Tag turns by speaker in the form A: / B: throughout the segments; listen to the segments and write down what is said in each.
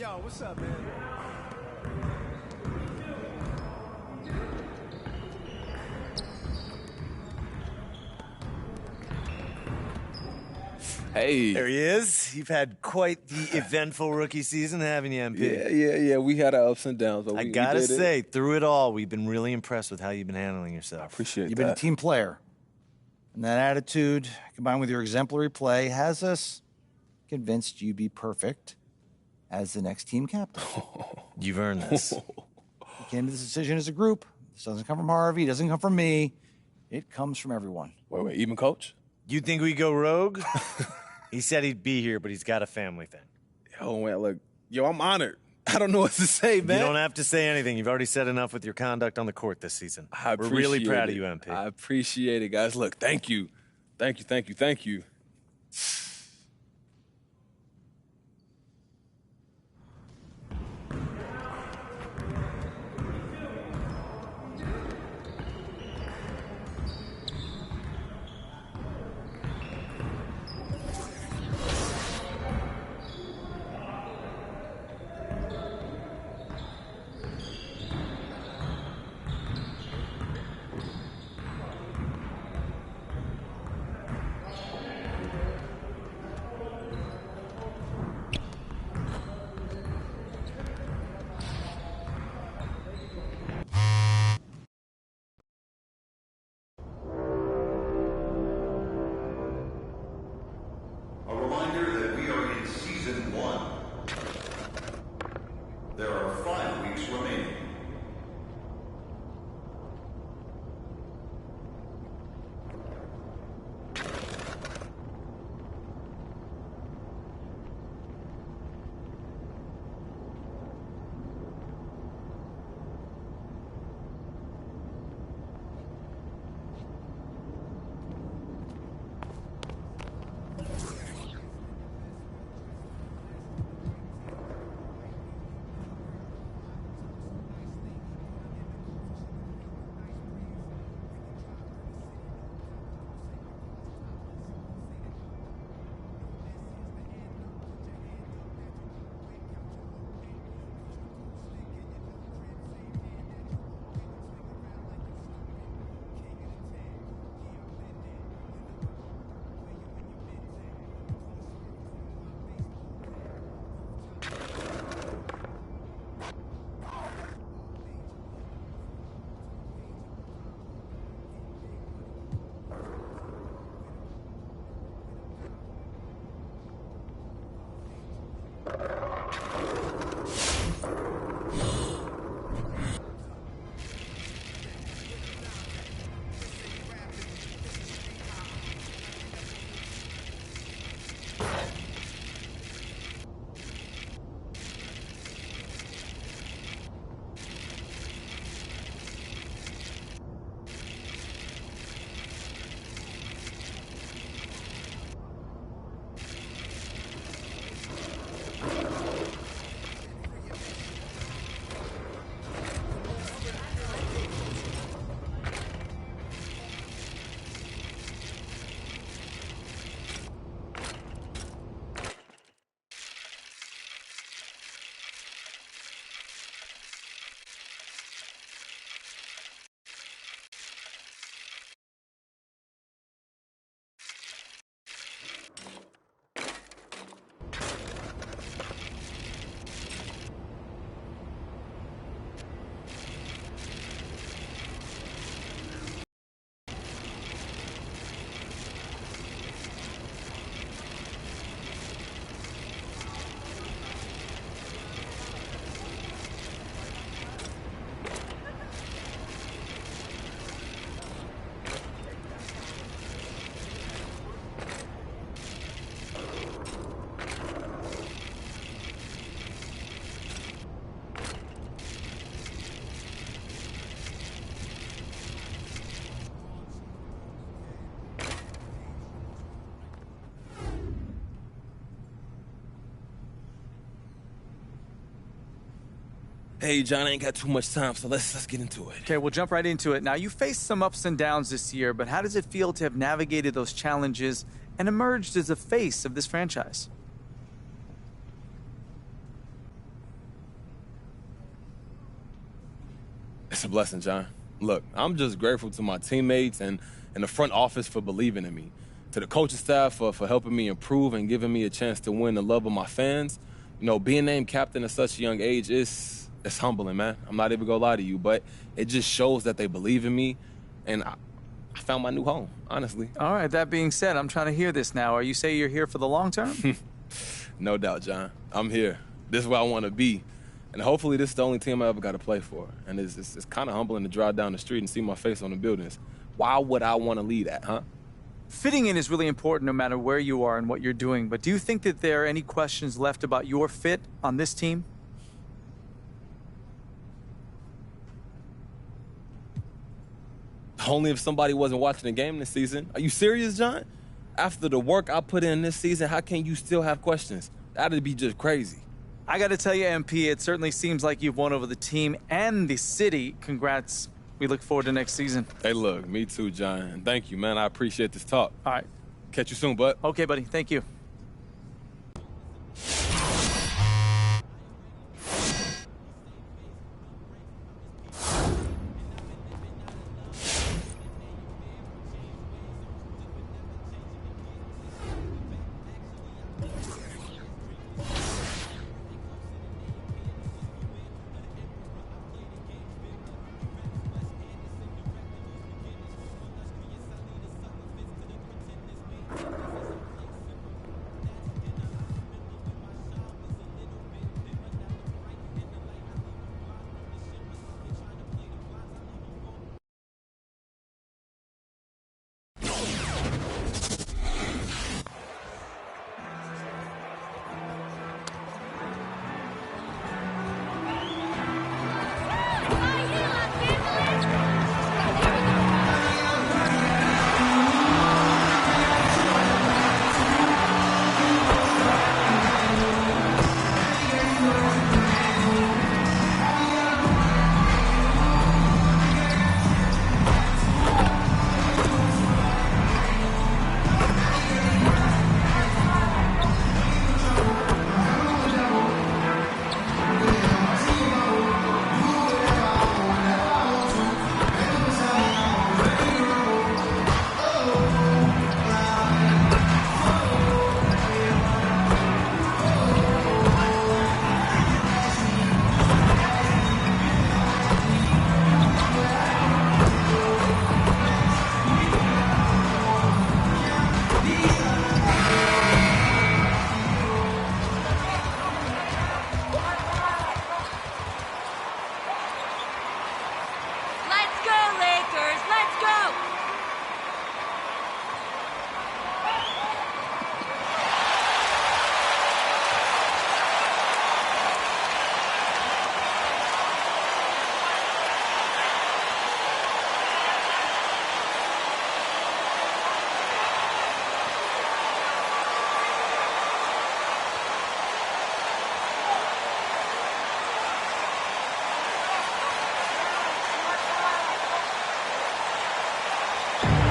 A: Yo, what's up, man?
B: Hey.
C: There he is. You've had quite the eventful rookie season, haven't you, MP?
B: Yeah. We had our ups and downs, but
C: I
B: we
C: gotta
B: did it.
C: say, through it all, we've been really impressed with how you've been handling yourself.
B: Appreciate
A: You've
B: that.
A: been a team player. And that attitude, combined with your exemplary play, has us convinced you'd be perfect as the next team captain.
C: You've earned this.
A: We came to this decision as a group. This doesn't come from Harvey. It doesn't come from me. It comes from everyone.
B: Wait, even coach?
C: You think we go rogue? He said he'd be here, but he's got a family thing.
B: Yo, man, look, I'm honored. I don't know what to say, man.
C: You don't have to say anything. You've already said enough with your conduct on the court this season. We're really proud of you, MP.
B: I appreciate it, guys. Look, thank you. Thank you.
D: A reminder that we are in Season 1. There are 5 weeks remaining.
B: Hey, John, I ain't got too much time, so let's get into it.
E: Okay, we'll jump right into it. Now, you faced some ups and downs this year, but how does it feel to have navigated those challenges and emerged as a face of this franchise?
B: It's a blessing, John. Look, I'm just grateful to my teammates and the front office for believing in me, to the coaching staff for helping me improve and giving me a chance to win the love of my fans. You know, being named captain at such a young age it's humbling, man. I'm not even gonna lie to you, but it just shows that they believe in me, and I found my new home, honestly.
E: All right, that being said, I'm trying to hear this now. Are you saying you're here for the long term?
B: No doubt, John. I'm here. This is where I want to be. And hopefully this is the only team I ever got to play for. And it's kind of humbling to drive down the street and see my face on the buildings. Why would I want to lead that, huh?
E: Fitting in is really important no matter where you are and what you're doing. But do you think that there are any questions left about your fit on this team?
B: Only if somebody wasn't watching the game this season. Are you serious, John? After the work I put in this season, how can you still have questions? That'd be just crazy.
E: I got to tell you, MP, it certainly seems like you've won over the team and the city. Congrats. We look forward to next season.
B: Hey, look, me too, John. And thank you, man. I appreciate this talk.
E: All right.
B: Catch you soon, bud.
E: Okay, buddy. Thank you.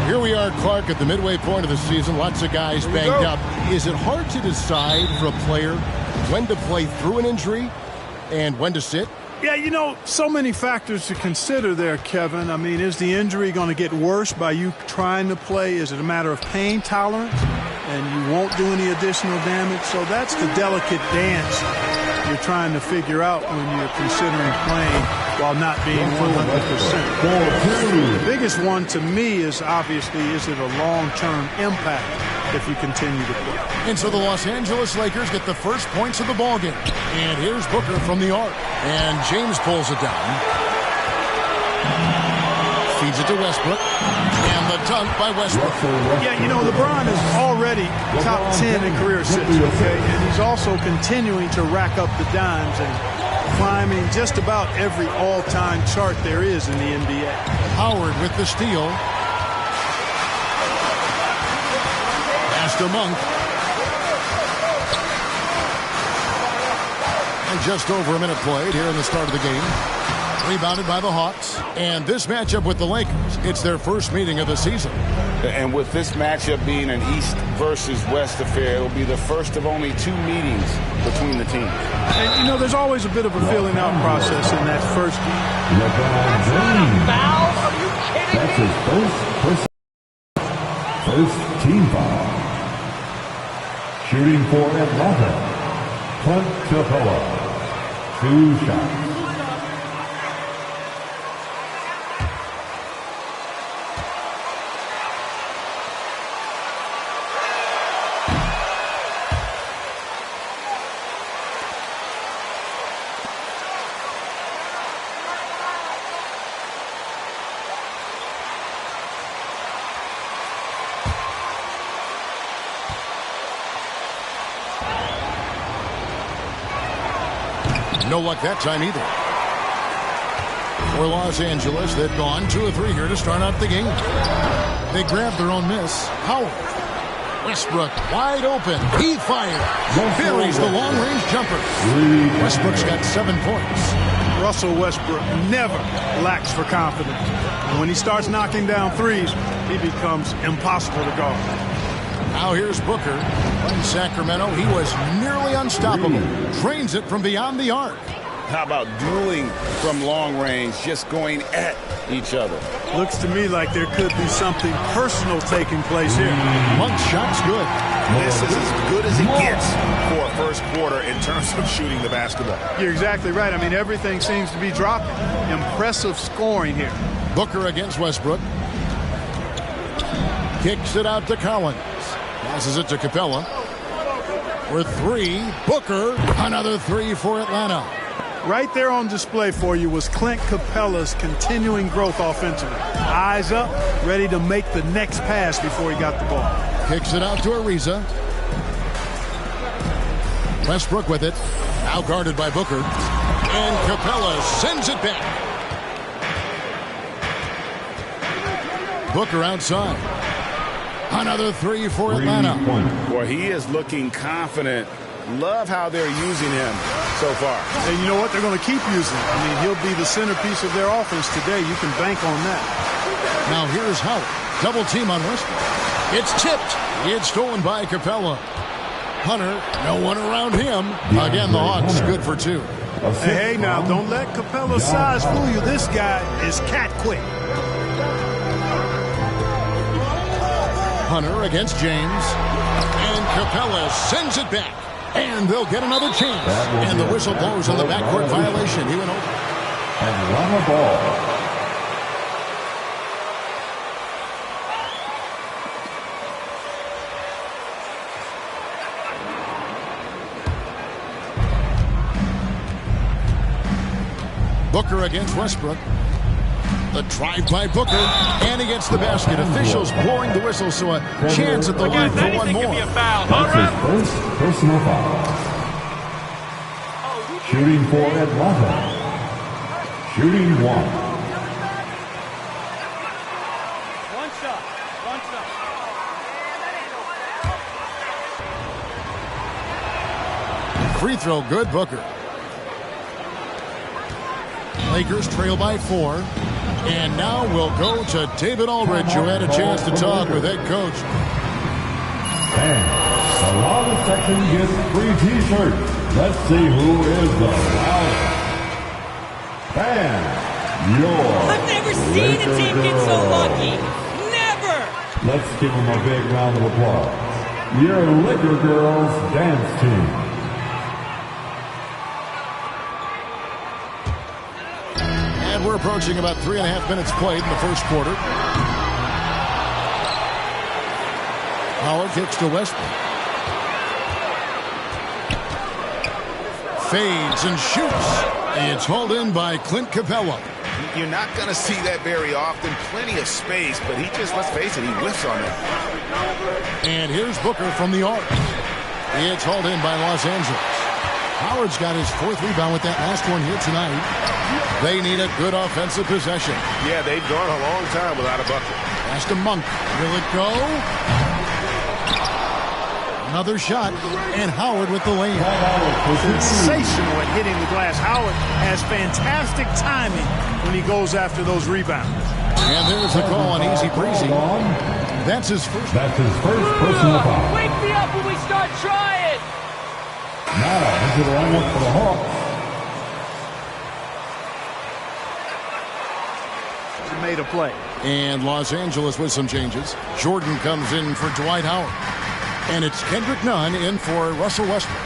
F: Here we are, Clark, at the midway point of the season. Lots of guys banged up. Is it hard to decide for a player when to play through an injury and when to sit?
G: Yeah, you know, so many factors to consider there, Kevin. I mean, is the injury going to get worse by you trying to play? Is it a matter of pain tolerance and you won't do any additional damage? So that's the delicate dance you're trying to figure out when you're considering playing while not being 100%. The biggest one to me is obviously, is it a long-term impact if you continue to play?
F: And so the Los Angeles Lakers get the first points of the ballgame. And here's Booker from the arc. And James pulls it down. Feeds it to Westbrook. And the dunk by Westbrook.
G: Yeah, you know, LeBron is already top 10 in career assists, okay? And he's also continuing to rack up the dimes and climbing just about every all-time chart there is in the NBA.
F: Howard with the steal. Pass to Monk. And just over a minute played here in the start of the game. Rebounded by the Hawks. And this matchup with the Lakers, it's their first meeting of the season.
H: And with this matchup being an East versus West affair, it'll be the first of only 2 meetings between the teams.
G: And, you know, there's always a bit of a feeling out process in that first game.
I: That's not a foul? Are you kidding me? That's his first team foul. Shooting for Atlanta, Clint Capella. 2 shots.
F: No luck that time either. For Los Angeles, they've gone 2 of 3 here to start out the game. They grabbed their own miss. Howard. Westbrook wide open. He fires. Buries the long-range jumper. Westbrook's got 7 points.
G: Russell Westbrook never lacks for confidence. And when he starts knocking down threes, he becomes impossible to guard.
F: Now here's Booker. In Sacramento, he was nearly unstoppable. Drains it from beyond the arc.
H: How about dueling from long range, just going at each other?
G: Looks to me like there could be something personal taking place here.
F: Monk's shot's good.
J: This is as good as it gets for a first quarter in terms of shooting the basketball.
G: You're exactly right. I mean, everything seems to be dropping. Impressive scoring here.
F: Booker against Westbrook. Kicks it out to Collins. Passes it to Capella. For 3, Booker. Another 3 for Atlanta.
G: Right there on display for you was Clint Capella's continuing growth offensively. Eyes up, ready to make the next pass before he got the ball.
F: Kicks it out to Ariza. Westbrook with it. Now guarded by Booker. And Capella sends it back. Booker outside. Another 3 for Atlanta.
H: Boy, he is looking confident. Love how they're using him so far.
G: And you know what? They're going to keep using him. I mean, he'll be the centerpiece of their offense today. You can bank on that.
F: Now here's Howard. Double team on Westbrook. It's tipped. It's stolen by Capella. Hunter, no one around him. Again, the Hawks good for 2.
G: Hey, now, don't let Capella's size fool you. This guy is cat quick.
F: Hunter against James. And Capella sends it back. And they'll get another chance. And the whistle blows on the backcourt violation. He went over.
I: Atlanta ball.
F: Booker against Westbrook. The drive by Booker, and he gets the basket. Officials blowing the whistle, so a chance at the line for one more.
I: That's his first personal foul. Shooting for Atlanta. Shooting 1.
K: One shot.
F: Free throw good, Booker. Lakers trail by 4. And now we'll go to David Aldridge, who had a chance to talk with head coach.
I: And the loudest section gets free T-shirts. Let's see who is the loudest. And
L: I've never seen a team get so lucky. Never!
I: Let's give them a big round of applause. Your Liquor Girls dance team.
F: And we're approaching about 3.5 minutes played in the first quarter. Howard kicks to Westbrook. Fades and shoots. It's hauled in by Clint Capella.
J: You're not going to see that very often. Plenty of space, but he just, let's face it, he whiffs on it.
F: And here's Booker from the arc. It's hauled in by Los Angeles. Howard's got his 4th rebound with that last one here tonight. They need a good offensive possession.
J: Yeah, they've gone a long time without a bucket.
F: Pass to Monk. Will it go? Another shot, and Howard with the lane.
G: Sensational at hitting the glass. Howard has fantastic timing when he goes after those rebounds.
F: And there's the call on easy breezy. That's his first.
I: That's his first personal foul.
K: Wake me up when we start trying.
I: Now into the lineup for the Hawks.
G: Made a play.
F: And Los Angeles with some changes. Jordan comes in for Dwight Howard. And it's Kendrick Nunn in for Russell Westbrook.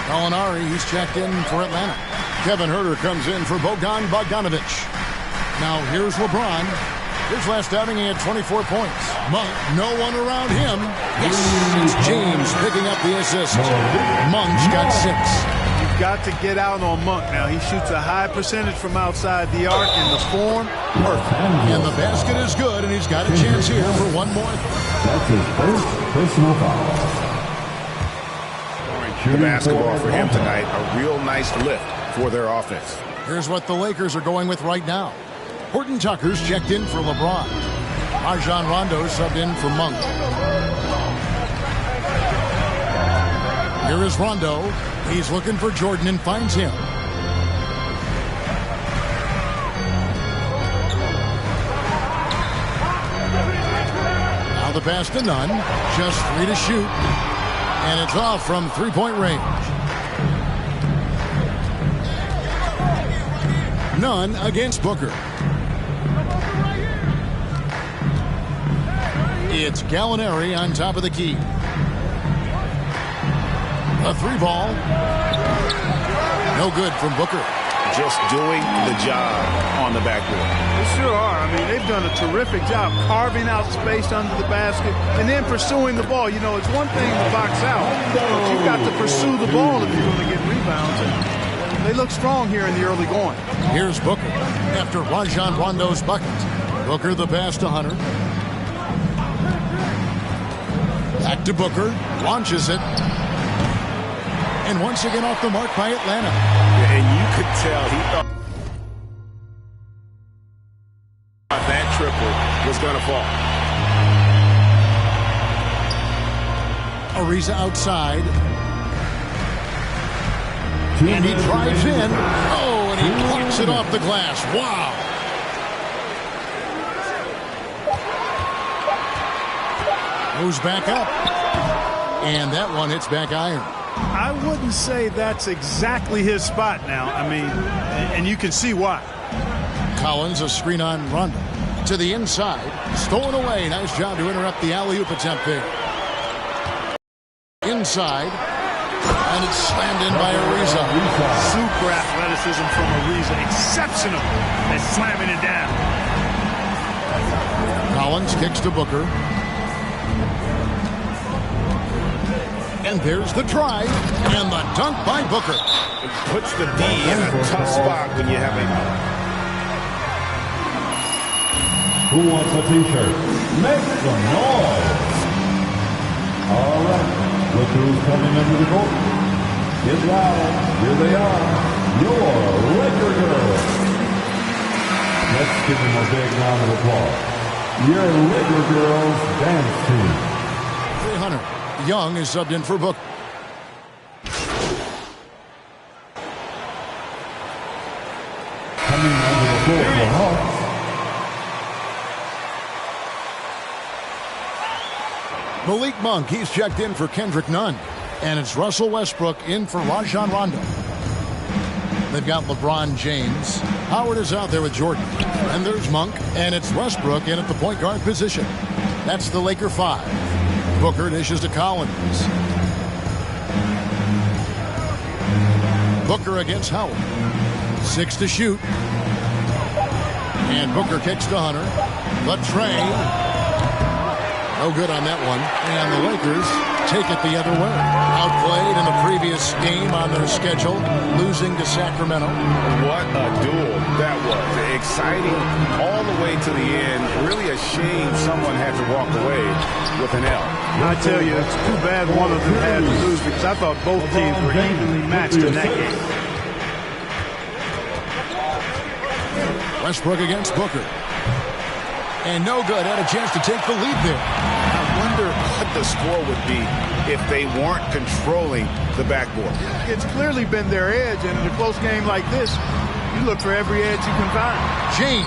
F: Gallinari, he's checked in for Atlanta. Kevin Huerter comes in for Bogdan Bogdanovic. Now here's LeBron. His last outing, he had 24 points. Monk, no one around him. Yes, it's James picking up the assist. Monk's got 6.
G: You've got to get out on Monk now. He shoots a high percentage from outside the arc, and the form, perfect.
F: And the basket is good, and he's got a chance here for one more.
I: That's his first personal foul.
J: The basketball for him tonight, a real nice lift for their offense.
F: Here's what the Lakers are going with right now. Horton Tucker's checked in for LeBron. Rajon Rondo subbed in for Monk. Here is Rondo. He's looking for Jordan and finds him. Now the pass to Nunn. Just 3 to shoot. And it's off from three-point range. Nunn against Booker. It's Gallinari on top of the key. A 3-ball. No good from Booker.
J: Just doing the job on the backboard.
G: They sure are. I mean, they've done a terrific job carving out space under the basket and then pursuing the ball. You know, it's one thing to box out, but you've got to pursue the ball if you're going to get rebounds. And they look strong here in the early going.
F: Here's Booker after Rajon Rondo's bucket. Booker the pass to Hunter. Back to Booker. Launches it. And once again off the mark by Atlanta.
J: And you could tell he thought that triple was going to fall.
F: Ariza outside. And he drives in. Oh, and he blocks it off the glass. Wow. Goes back up. And that one hits back iron.
G: I wouldn't say that's exactly his spot now. I mean, and you can see why.
F: Collins, a screen on Rondo. To the inside. Stolen away. Nice job to interrupt the alley-oop attempt there. Inside. And it's slammed in by Ariza.
G: Super athleticism from Ariza. Exceptional at slamming it down.
F: Collins kicks to Booker. And there's the try. And the dunk by Booker.
J: It puts the D in a tough spot when you have a...
I: Who wants a t-shirt? Make some noise. All right. Look who's coming into the court. Get loud. Here they are. Your Laker girls. Let's give them a big round of applause. Your Laker girls dance team.
F: 300. Young is subbed in for Book.
I: Coming under the floor for Hawks.
F: Malik Monk, he's checked in for Kendrick Nunn. And it's Russell Westbrook in for Rajon Rondo. They've got LeBron James. Howard is out there with Jordan. And there's Monk. And it's Westbrook in at the point guard position. That's the Laker 5. Booker dishes to Collins. Booker against Howard. 6 to shoot. And Booker kicks to Hunter. The tray. No good on that one. And the Lakers take it the other way. Outplayed in the previous game on their schedule, losing to Sacramento.
J: What a duel that was. Exciting all the way to the end. Really a shame someone had to walk away with an L.
G: I tell you, it's too bad one of them had to lose because I thought both teams were evenly matched in that game.
F: Westbrook against Booker. And no good. Had a chance to take the lead there.
J: I wonder what the score would be if they weren't controlling the backboard.
G: It's clearly been their edge, and in a close game like this, you look for every edge you can find.
F: James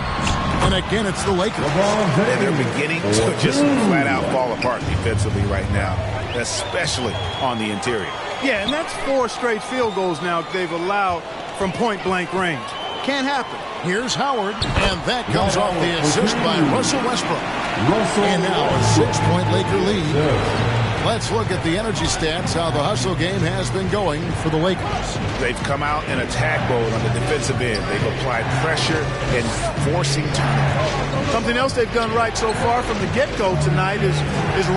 F: And again, it's the Lakers.
J: And they're beginning to just flat out fall apart defensively right now, especially on the interior.
G: Yeah, and that's 4 straight field goals now they've allowed from point-blank range. Can't happen.
F: Here's Howard, and that comes off the assist by Russell Westbrook. And now a 6-point Laker lead. Let's look at the energy stats, how the hustle game has been going for the Lakers.
J: They've come out in attack mode on the defensive end. They've applied pressure and forcing turnovers.
G: Something else they've done right so far from the get-go tonight is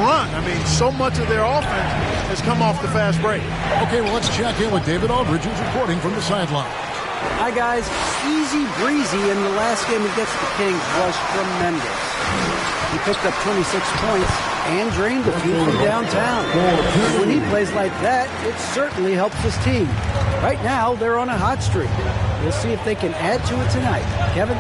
G: run. I mean, so much of their offense has come off the fast break.
F: Okay, well, let's check in with David Aldridge, who's reporting from the sideline.
M: Hi, guys. Easy breezy in the last game against the Kings was tremendous. He picked up 26 points and drained a few from downtown. When he plays like that, it certainly helps his team. Right now, they're on a hot streak. We'll see if they can add to it tonight. Kevin?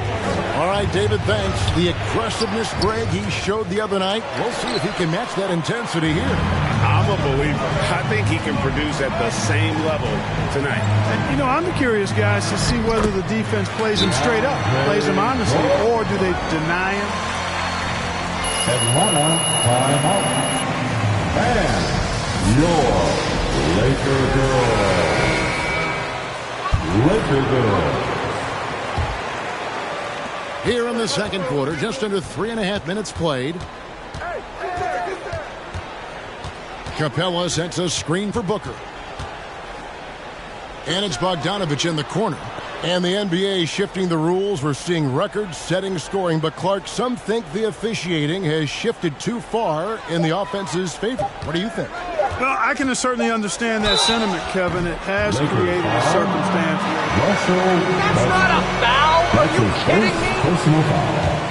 F: All right, David, thanks. The aggressiveness, Greg, he showed the other night. We'll see if he can match that intensity here.
J: I'm a believer. I think he can produce at the same level tonight.
G: And, you know, I'm curious, guys, to see whether the defense plays him straight up, plays him honestly, or do they deny him?
I: Atlanta, timeout. And your Laker girl. Laker girl.
F: Here in the second quarter, just under 3.5 minutes played. Capella sets a screen for Booker. And it's Bogdanovich in the corner. And the NBA shifting the rules. We're seeing record-setting scoring. But, Clark, some think the officiating has shifted too far in the offense's favor. What do you think?
G: Well, I can certainly understand that sentiment, Kevin. It has created a circumstance.
K: That's not a foul. Are you kidding me?
I: Personal foul.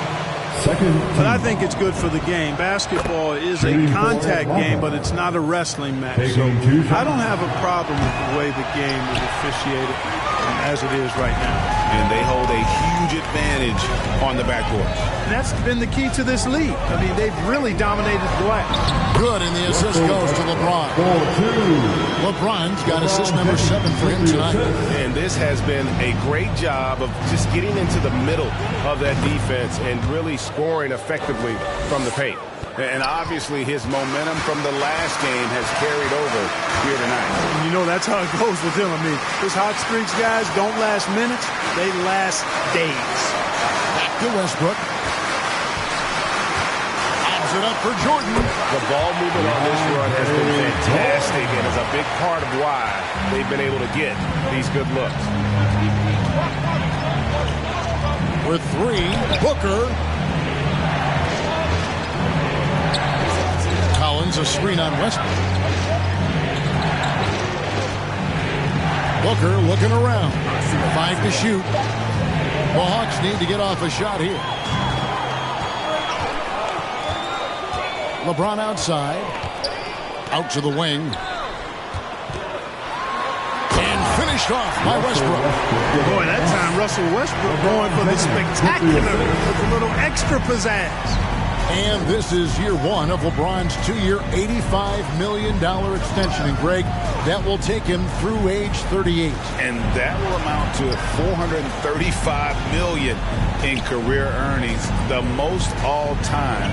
G: But I think it's good for the game. Basketball is a contact game, but it's not a wrestling match. So I don't have a problem with the way the game is officiated as it is right now.
J: And they hold a huge advantage on the backcourt.
G: And that's been the key to this league. I mean, they've really dominated the glass.
F: Good, and the assist goes to LeBron. LeBron's got assist number 7 for him tonight.
J: And this has been a great job of just getting into the middle of that defense and really scoring effectively from the paint. And obviously his momentum from the last game has carried over here tonight.
G: And you know, that's how it goes with him. I mean, his hot streaks, guys, don't last minutes. They last days.
F: Back to Westbrook. Adds it up for Jordan.
J: The ball movement on this run has been fantastic and is a big part of why they've been able to get these good looks.
F: For 3, Booker. Collins, a screen on Westbrook. Booker looking around. 5 to shoot. The Hawks need to get off a shot here. LeBron outside. Out to the wing. And finished off by Westbrook.
G: Boy, that time Russell Westbrook going for the spectacular with a little extra pizzazz.
F: And this is year 1 of LeBron's 2-year, $85 million extension. And, Greg, that will take him through age 38.
J: And that will amount to $435 million in career earnings, the most all time.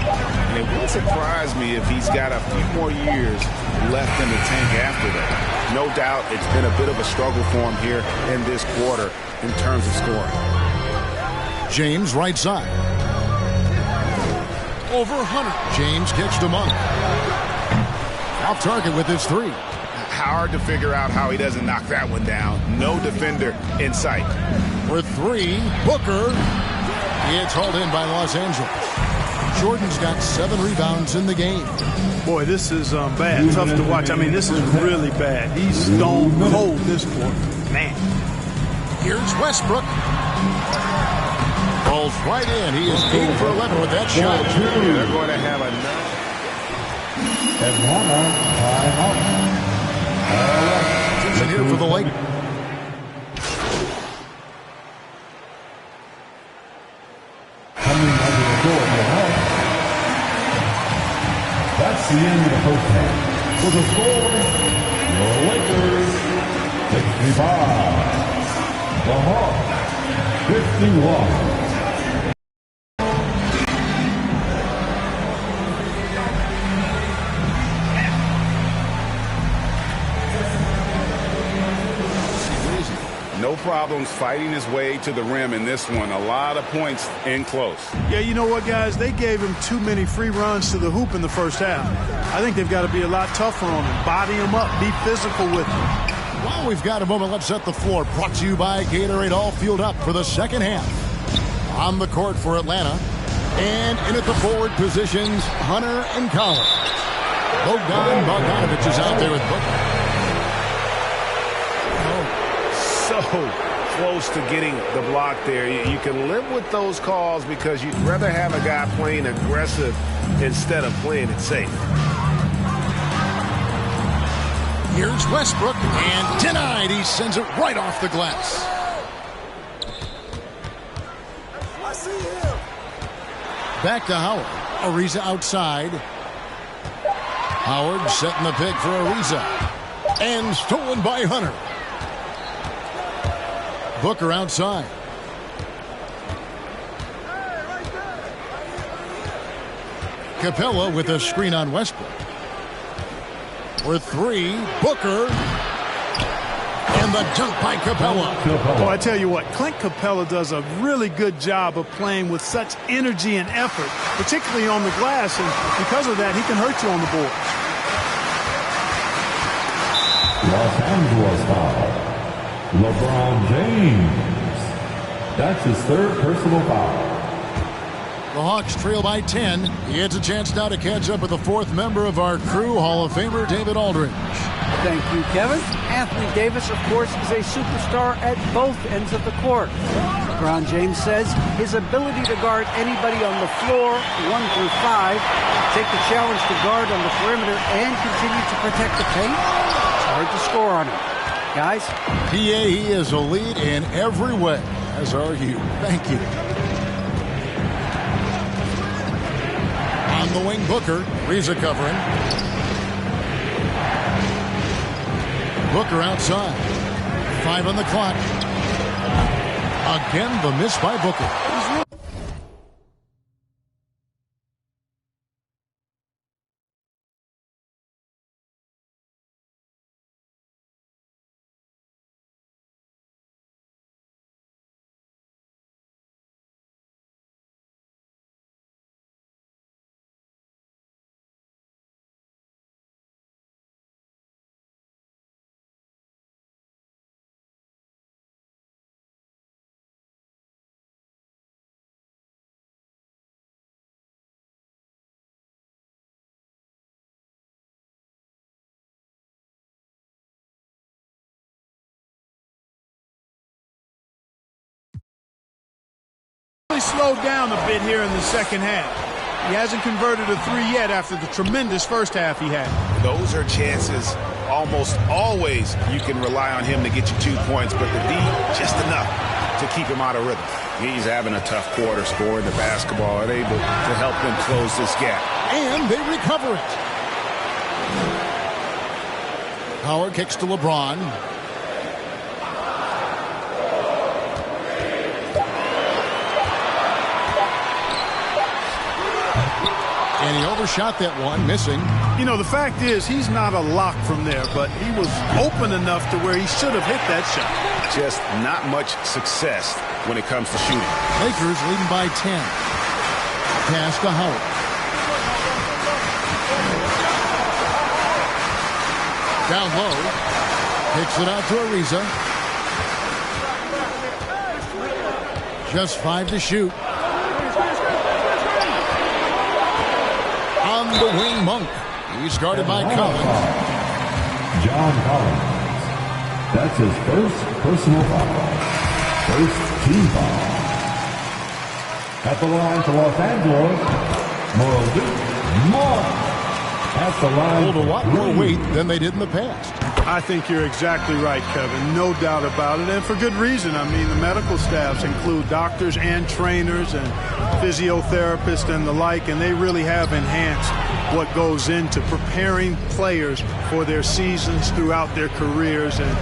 J: And it wouldn't surprise me if he's got a few more years left in the tank after that. No doubt it's been a bit of a struggle for him here in this quarter in terms of scoring.
F: James right side. Over 100. James kicks to Monk. Off target with his 3.
J: Hard to figure out how he doesn't knock that one down. No defender in sight.
F: For 3, Booker. It's hauled in by Los Angeles. Jordan's got 7 rebounds in the game.
G: Boy, this is bad. Tough to watch. I mean, this is really bad. He's stone cold this quarter. Man.
F: Here's Westbrook. Falls right in. He is 8 for 11 with that shot.
J: They're going to have another.
I: Atlanta, timeout.
F: And here for the Lakers.
I: Coming under the door of the Hawks. That's the end of the first half. For the score, the Lakers 65. The Hawks 51.
J: no problems fighting his way to the rim in this one. A lot of points in close.
G: Yeah, you know what, guys? They gave him too many free runs to the hoop in the first half. I think they've got to be a lot tougher on him. Body him up. Be physical with him.
F: While we've got a moment, let's set the floor. Brought to you by Gatorade, all fueled up for the second half. On the court for Atlanta. And in at the forward positions, Hunter and Collins. Bogdan Bogdanovic is out there with Booker.
J: So close to getting the block there. You can live with those calls because you'd rather have a guy playing aggressive instead of playing it safe.
F: Here's Westbrook, and denied. He sends it right off the glass.
K: I see him.
F: Back to Howard. Ariza outside. Howard setting the pick for Ariza. And stolen by Hunter. Booker outside. Capella with a screen on Westbrook. For three, Booker. And the dunk by Capella.
G: Oh, I tell you what, Clint Capella does a really good job of playing with such energy and effort, particularly on the glass, and because of that, he can hurt you on the board.
I: Los Angeles foul. LeBron James. That's his third personal foul.
F: The Hawks trail by 10. He gets a chance now to catch up with the fourth member of our crew, Hall of Famer David Aldridge.
M: Thank you, Kevin. Anthony Davis, of course, is a superstar at both ends of the court. LeBron James says his ability to guard anybody on the floor, 1 through 5, take the challenge to guard on the perimeter, and continue to protect the paint, it's hard to score on him. Guys?
F: PA, he is a lead in every way, as are you. Thank you. On the wing, Booker. Ariza covering. Booker outside. 5 on the clock. Again, the miss by Booker.
G: Slowed down a bit here in the second half. He hasn't converted a 3 yet after the tremendous first half he had.
J: Those are chances almost always you can rely on him to get you 2 points, but the D, just enough to keep him out of rhythm. He's having a tough quarter scoring the basketball and able to help them close this gap.
F: And they recover it. Howard kicks to LeBron. And he overshot that one, missing.
G: You know, the fact is, he's not a lock from there, but he was open enough to where he should have hit that shot.
J: Just not much success when it comes to shooting.
F: Lakers leading by 10. Pass to Howard. Down low. Kicks it out to Ariza. Just 5 to shoot. On the wing, Monk. He's guarded by Collins.
I: John Collins. That's his first personal foul. First team foul. At the line to Los Angeles, Mark. At the line.
F: Hold a lot more weight than they did in the past.
G: I think you're exactly right, Kevin. No doubt about it, and for good reason. I mean, the medical staffs include doctors and trainers and physiotherapists and the like, and they really have enhanced what goes into preparing players for their seasons throughout their careers, and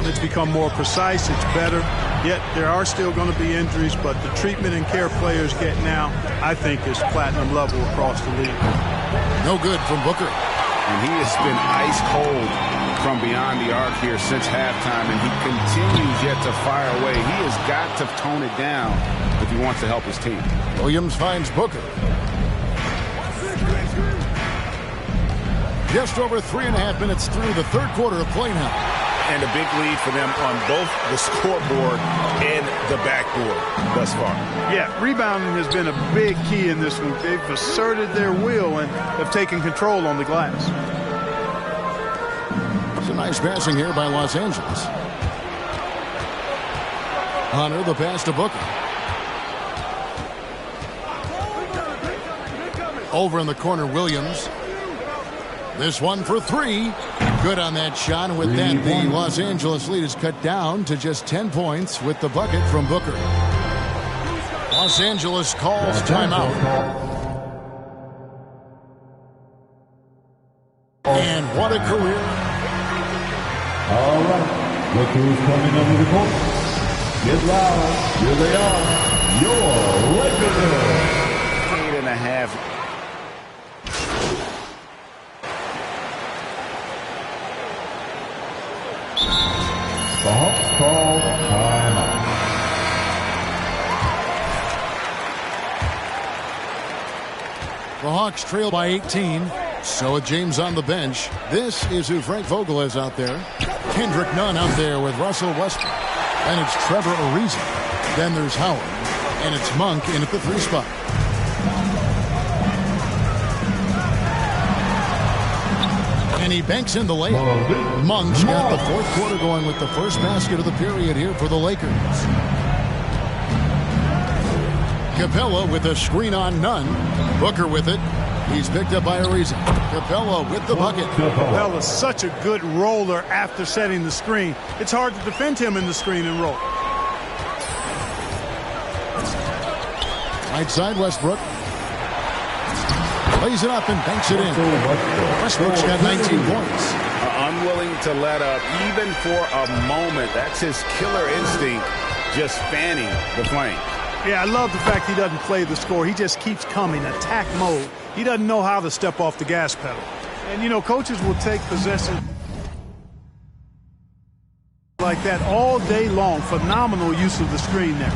G: it's become more precise, it's better. Yet there are still going to be injuries, but the treatment and care players get now, I think, is platinum level across the league.
F: No good from Booker.
J: And he has been ice cold from beyond the arc here since halftime, and he continues yet to fire away. He has got to tone it down if he wants to help his team.
F: Williams finds Booker. Just over 3.5 minutes through the third quarter of play now.
J: And a big lead for them on both the scoreboard and the backboard thus far.
G: Yeah, rebounding has been a big key in this one. They've asserted their will and have taken control on the glass.
F: It's a nice passing here by Los Angeles. Hunter, the pass to Booker. Over in the corner, Williams. This one for three. Good on that shot. And with that, the Los Angeles lead is cut down to just 10 points with the bucket from Booker. Los Angeles calls timeout. And what a career.
I: All right. Look who's coming under the court. Get loud. Here they are. Your Lakers.
J: 8.5.
I: The Hawks call timeout.
F: The Hawks trail by 18. So with James on the bench, this is who Frank Vogel is out there. Kendrick Nunn out there with Russell Westbrook. And it's Trevor Ariza. Then there's Howard. And it's Monk in at the 3 spot. And he banks in the layup. Monk's got the fourth quarter going with the first basket of the period here for the Lakers. Capella with a screen on Nunn. Booker with it. He's picked up by Ariza. Capella with the bucket.
G: Capella's such a good roller after setting the screen. It's hard to defend him in the screen and roll.
F: Right side, Westbrook. Lays it up and banks it in. Westbrook's got 19 points.
J: Unwilling to let up even for a moment. That's his killer instinct, just fanning the flame.
G: Yeah, I love the fact he doesn't play the score. He just keeps coming, attack mode. He doesn't know how to step off the gas pedal. And, you know, coaches will take possession like that all day long. Phenomenal use of the screen there.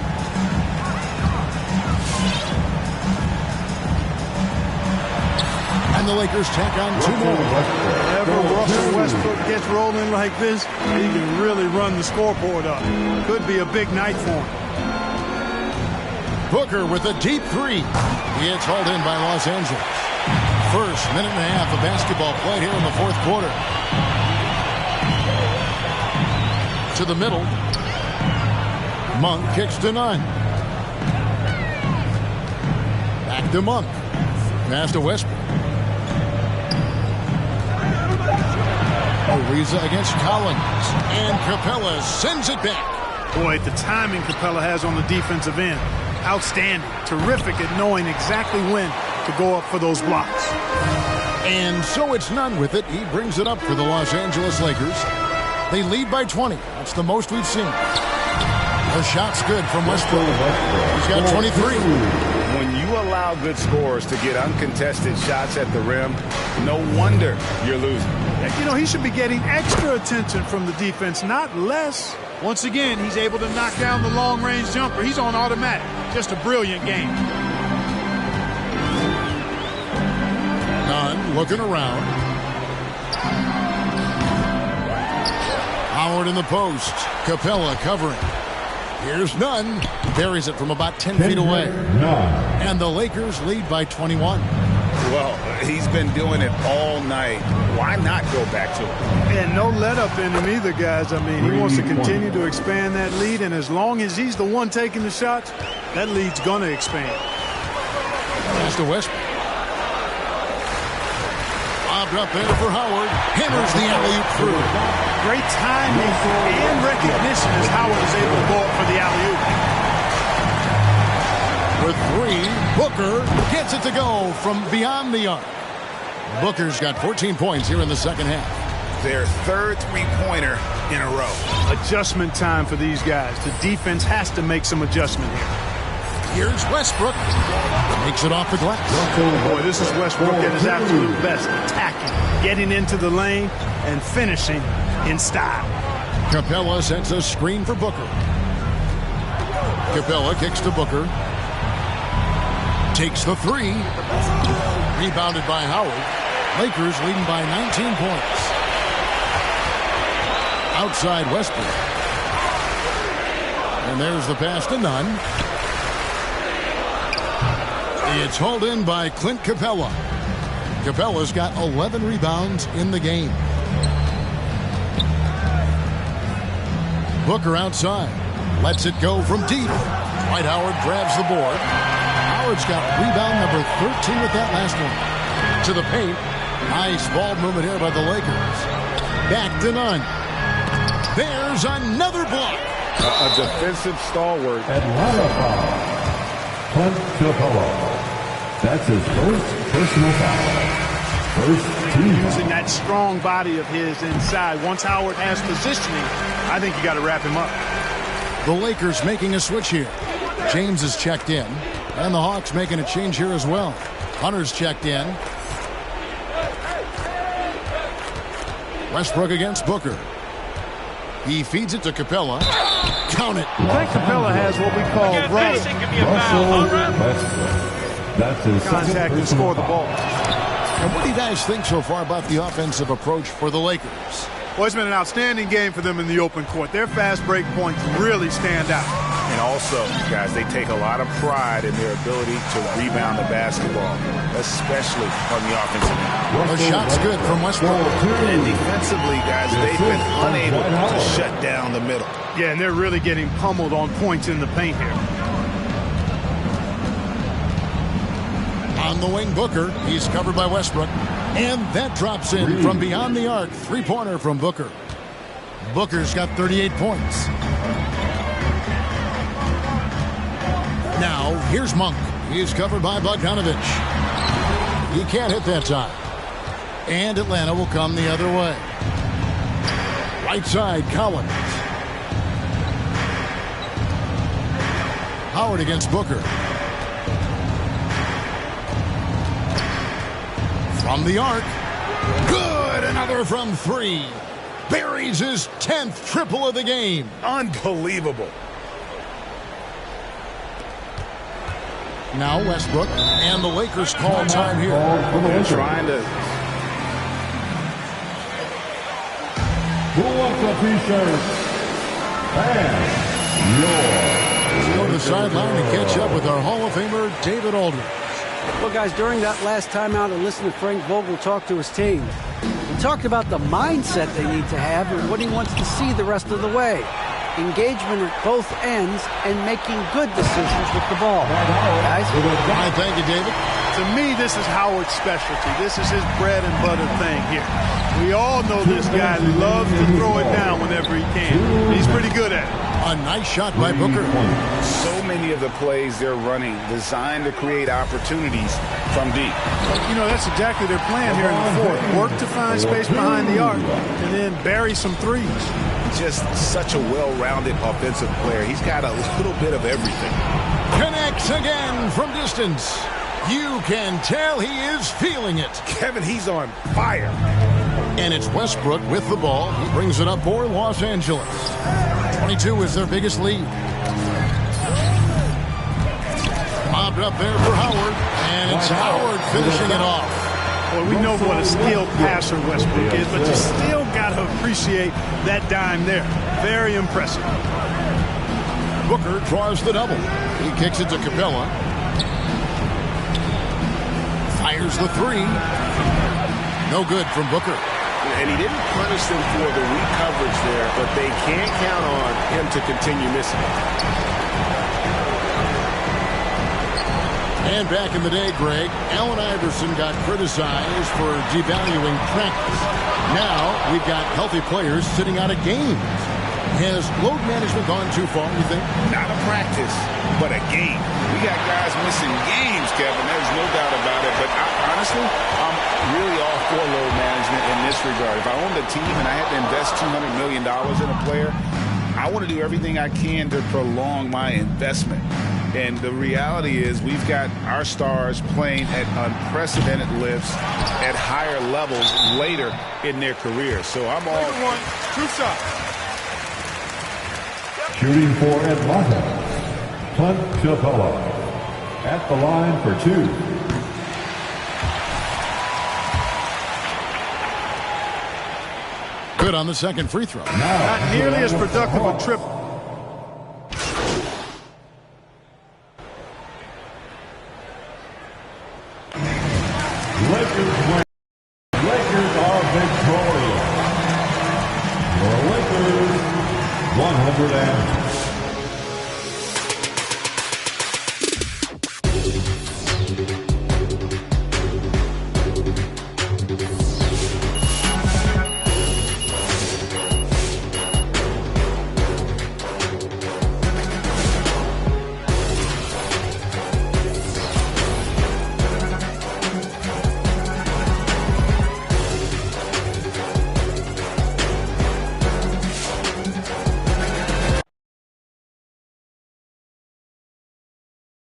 F: And the Lakers tack on 2 more.
G: Whenever Russell Westbrook gets rolling like this, he can really run the scoreboard up. Could be a big night for him.
F: Booker with a deep 3. He gets hauled in by Los Angeles. First minute and a half of basketball played here in the fourth quarter. To the middle. Monk kicks to Nunn. Back to Monk. Pass to Westbrook. Ariza against Collins. And Capella sends it back.
G: Boy, the timing Capella has on the defensive end. Outstanding. Terrific at knowing exactly when to go up for those blocks.
F: And so it's Nunn with it. He brings it up for the Los Angeles Lakers. They lead by 20. That's the most we've seen. The shot's good from Westbrook. He's got 23.
J: When you allow good scorers to get uncontested shots at the rim, no wonder you're losing.
G: You know, he should be getting extra attention from the defense, not less. Once again, he's able to knock down the long-range jumper. He's on automatic. Just a brilliant game.
F: Nunn looking around. Howard in the post. Capella covering. Here's Nunn. Buries it from about 10 feet away. And the Lakers lead by 21.
J: Well, he's been doing it all night. Why not go back to it?
G: And no let-up in him either, guys. I mean, he wants to continue to expand that lead, and as long as he's the one taking the shots, that lead's going to expand.
F: Pass to Westbrook. Lobbed up there for Howard. Hammers the alley-oop through.
G: Great timing and recognition as Howard is able to go up for the alley-oop.
F: With 3, Booker gets it to go from beyond the arc. Booker's got 14 points here in the second half.
J: Their third three-pointer in a row.
G: Adjustment time for these guys. The defense has to make some adjustment here.
F: Here's Westbrook. Makes it off the glass.
G: Boy, this is Westbrook at his absolute best. Attacking, getting into the lane, and finishing in style.
F: Capella sends a screen for Booker. Capella kicks to Booker. Takes the three. Rebounded by Howard. Lakers leading by 19 points. Outside Westbrook. And there's the pass to Nunn. It's hauled in by Clint Capella. Capella's got 11 rebounds in the game. Booker outside. Lets it go from deep. Dwight Howard grabs the board. Howard's got rebound number 13 with that last one. To the paint. Nice ball movement here by the Lakers. Back to Nunn. There's another block.
J: A defensive stalwart.
I: Atlanta foul. Clint Capella. That's his first personal foul. First team.
G: Using that strong body of his inside. Once Howard has positioning, I think you got to wrap him up.
F: The Lakers making a switch here. James is checked in. And the Hawks making a change here as well. Hunter's checked in. Westbrook against Booker. He feeds it to Capella. Count it.
G: Clint Capella has what we call
I: That's his
G: contact and score the ball.
F: And what do you guys think so far about the offensive approach for the Lakers?
G: Well, it's been an outstanding game for them in the open court. Their fast break points really stand out.
J: And also, guys, they take a lot of pride in their ability to rebound the basketball, especially on the offensive end.
F: The shot's good from Westbrook.
J: And defensively, guys, they've been unable to shut down the middle.
G: Yeah, and they're really getting pummeled on points in the paint here.
F: On the wing, Booker. He's covered by Westbrook. And that drops in from beyond the arc. Three-pointer from Booker. Booker's got 38 points. Now, here's Monk. He's covered by Bogdanovich. He can't hit that time. And Atlanta will come the other way. Right side, Collins. Howard against Booker. From the arc. Good! Another from three. Buries his 10th triple of the game.
J: Unbelievable.
F: Now Westbrook, and the Lakers call time here.
J: Trying to...
I: Who wants a t-shirt? And
F: Let's go to the sideline to catch up with our Hall of Famer, David Aldridge.
M: Well, guys, during that last timeout, I listened to Frank Vogel talk to his team. He talked about the mindset they need to have and what he wants to see the rest of the way. Engagement at both ends and making good decisions with the ball. Guys?
F: Thank you, David.
G: To me, this is Howard's specialty. This is his bread and butter thing here. We all know this guy loves to throw it down whenever he can. He's pretty good at it.
F: A nice shot by Booker.
J: So many of the plays they're running designed to create opportunities from deep.
G: You know, that's exactly their plan here in the fourth. Work to find space behind the arc and then bury some threes.
J: Just such a well-rounded offensive player. He's got a little bit of everything.
F: Connects again from distance. You can tell he is feeling it.
J: Kevin, he's on fire.
F: And it's Westbrook with the ball. He brings it up for Los Angeles. 22 is their biggest lead. Mobbed up there for Howard. And it's Howard finishing it off.
G: Well, we know what a skilled passer Westbrook is, but you still got to appreciate that dime there. Very impressive.
F: Booker draws the double. He kicks it to Capella. Fires the three. No good from Booker.
J: And he didn't punish them for the weak coverage there, but they can't count on him to continue missing.
F: And back in the day, Greg, Allen Iverson got criticized for devaluing practice. Now we've got healthy players sitting out of games. Has load management gone too far, you think?
J: Not a practice, but a game. We got guys missing games, Kevin. There's no doubt about it. But honestly, I'm really all for load management in this regard. If I owned a team and I had to invest $200 million in a player, I want to do everything I can to prolong my investment. And the reality is we've got our stars playing at unprecedented lifts at higher levels later in their career. So I'm all...
N: One, 2 shots.
I: Shooting for Atlanta, Clint Capella. At the line for 2.
F: Good on the second free throw.
G: Not nearly as productive a trip.
I: Lakers win. Lakers are victorious. The Lakers 100